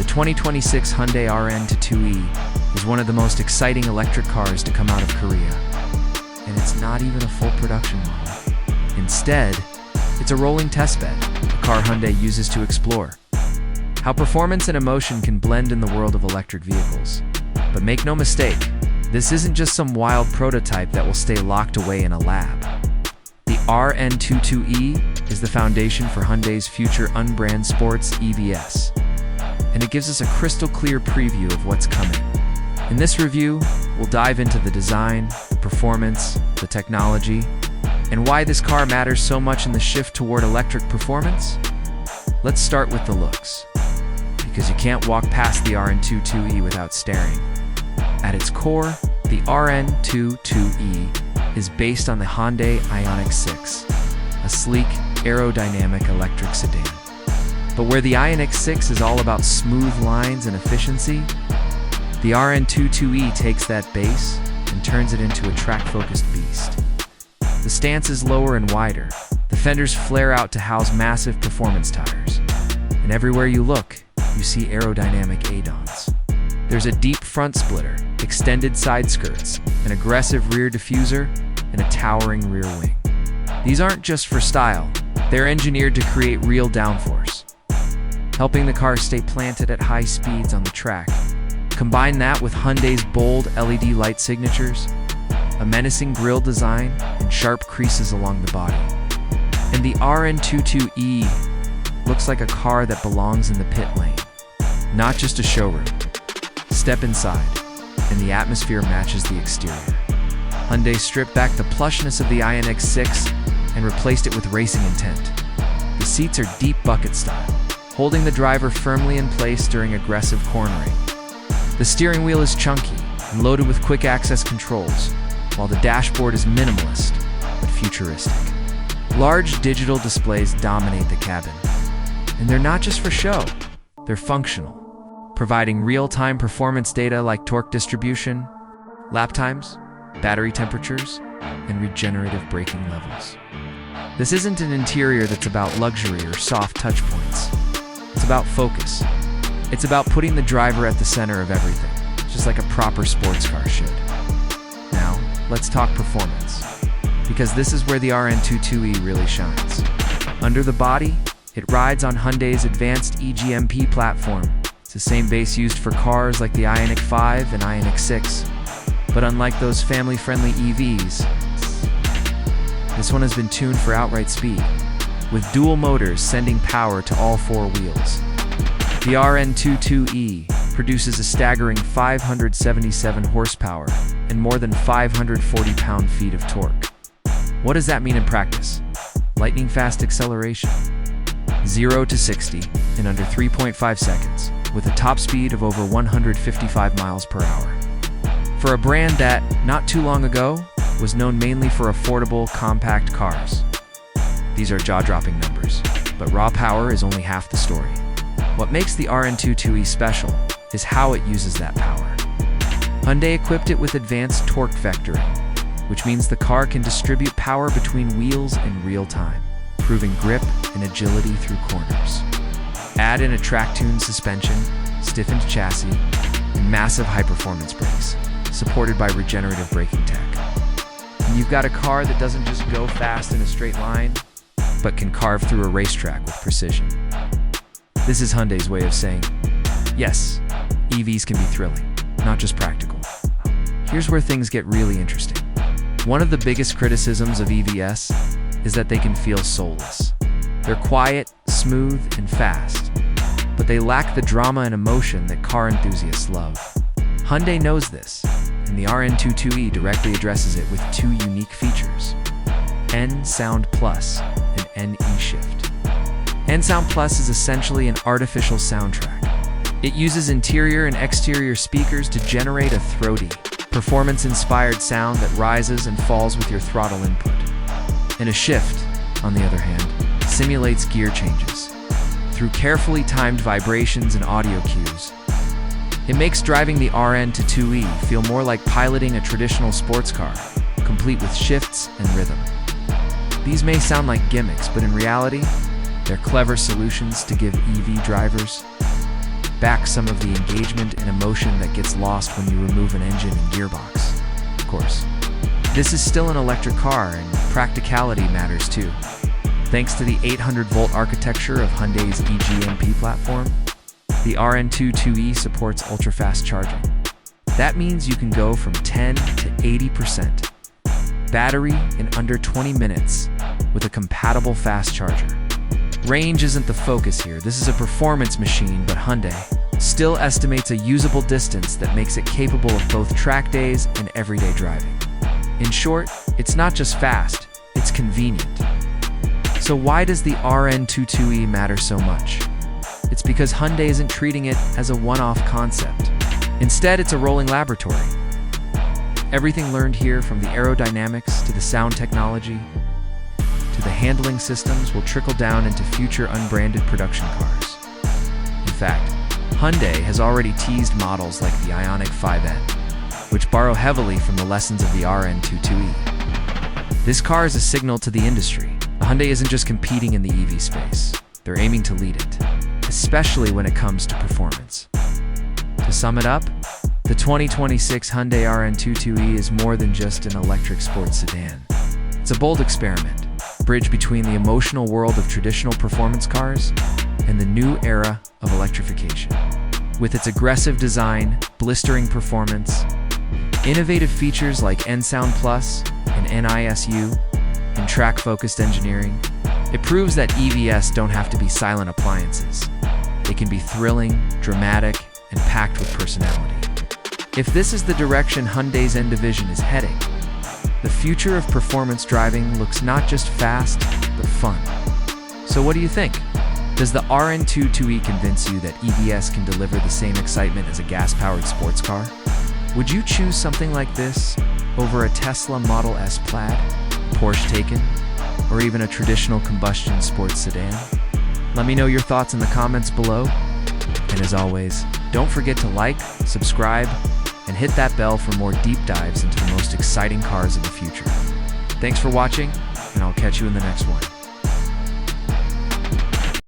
The 2026 Hyundai RN22e is one of the most exciting electric cars to come out of Korea. And it's not even a full production model. Instead, it's a rolling testbed, a car Hyundai uses to explore how performance and emotion can blend in the world of electric vehicles. But make no mistake, this isn't just some wild prototype that will stay locked away in a lab. The RN22e is the foundation for Hyundai's future unbranded sports EVs, and it gives us a crystal clear preview of what's coming. In this review, we'll dive into the design, the performance, the technology, and why this car matters so much in the shift toward electric performance. Let's start with the looks, because you can't walk past the RN22e without staring. At its core, the RN22e is based on the Hyundai Ioniq 6, a sleek, aerodynamic electric sedan. But where the Ioniq 6 is all about smooth lines and efficiency, the RN22e takes that base and turns it into a track-focused beast. The stance is lower and wider, the fenders flare out to house massive performance tires, and everywhere you look, you see aerodynamic add-ons. There's a deep front splitter, extended side skirts, an aggressive rear diffuser, and a towering rear wing. These aren't just for style, they're engineered to create real downforce, helping the car stay planted at high speeds on the track. Combine that with Hyundai's bold LED light signatures, a menacing grille design, and sharp creases along the body, and the RN22e looks like a car that belongs in the pit lane, not just a showroom. Step inside, and the atmosphere matches the exterior. Hyundai stripped back the plushness of the Ioniq 6 and replaced it with racing intent. The seats are deep bucket style, holding the driver firmly in place during aggressive cornering. The steering wheel is chunky and loaded with quick access controls, while the dashboard is minimalist but futuristic. Large digital displays dominate the cabin, and they're not just for show, they're functional, providing real-time performance data like torque distribution, lap times, battery temperatures, and regenerative braking levels. This isn't an interior that's about luxury or soft touch points. It's about focus. It's about putting the driver at the center of everything, just like a proper sports car should. Now, let's talk performance, because this is where the RN22e really shines. Under the body, it rides on Hyundai's advanced EGMP platform. It's the same base used for cars like the Ioniq 5 and Ioniq 6. But unlike those family-friendly EVs, this one has been tuned for outright speed, with dual motors sending power to all four wheels. The RN22e produces a staggering 577 horsepower and more than 540 pound-feet of torque. What does that mean in practice? Lightning-fast acceleration. 0 to 60 in under 3.5 seconds, with a top speed of over 155 miles per hour. For a brand that, not too long ago, was known mainly for affordable, compact cars. These are jaw-dropping numbers, but raw power is only half the story. What makes the RN22e special is how it uses that power. Hyundai equipped it with advanced torque vectoring, which means the car can distribute power between wheels in real time, improving grip and agility through corners. Add in a track-tuned suspension, stiffened chassis, and massive high-performance brakes, supported by regenerative braking tech. And you've got a car that doesn't just go fast in a straight line, but can carve through a racetrack with precision. This is Hyundai's way of saying, yes, EVs can be thrilling, not just practical. Here's where things get really interesting. One of the biggest criticisms of EVs is that they can feel soulless. They're quiet, smooth, and fast, but they lack the drama and emotion that car enthusiasts love. Hyundai knows this, and the RN22e directly addresses it with two unique features: N-Sound Plus and N-E-Shift. N-Sound Plus is essentially an artificial soundtrack. It uses interior and exterior speakers to generate a throaty, performance-inspired sound that rises and falls with your throttle input. And a Shift, on the other hand, simulates gear changes. Through carefully timed vibrations and audio cues, it makes driving the RN22e feel more like piloting a traditional sports car, complete with shifts and rhythm. These may sound like gimmicks, but in reality, they're clever solutions to give EV drivers back some of the engagement and emotion that gets lost when you remove an engine and gearbox. Of course, this is still an electric car, and practicality matters too. Thanks to the 800-volt architecture of Hyundai's eGMP platform, the RN22e supports ultra-fast charging. That means you can go from 10 to 80% battery in under 20 minutes with a compatible fast charger. Range isn't the focus here. This is a performance machine, but Hyundai still estimates a usable distance that makes it capable of both track days and everyday driving. In short, it's not just fast, it's convenient. So why does the RN22e matter so much? It's because Hyundai isn't treating it as a one-off concept. Instead, it's a rolling laboratory. Everything learned here, from the aerodynamics to the sound technology to the handling systems, will trickle down into future unbranded production cars. In fact, Hyundai has already teased models like the Ioniq 5N, which borrow heavily from the lessons of the RN22e. This car is a signal to the industry. Hyundai isn't just competing in the EV space, they're aiming to lead it, especially when it comes to performance. To sum it up, the 2026 Hyundai RN22e is more than just an electric sports sedan. It's a bold experiment, bridge between the emotional world of traditional performance cars and the new era of electrification. With its aggressive design, blistering performance, innovative features like N-Sound Plus and NISU, and track-focused engineering, it proves that EVs don't have to be silent appliances. They can be thrilling, dramatic, and packed with personality. If this is the direction Hyundai's N division is heading, the future of performance driving looks not just fast, but fun. So what do you think? Does the RN22e convince you that EVs can deliver the same excitement as a gas-powered sports car? Would you choose something like this over a Tesla Model S Plaid, Porsche Taycan, or even a traditional combustion sports sedan? Let me know your thoughts in the comments below. And as always, don't forget to like, subscribe, and hit that bell for more deep dives into the most exciting cars of the future. Thanks for watching, and I'll catch you in the next one.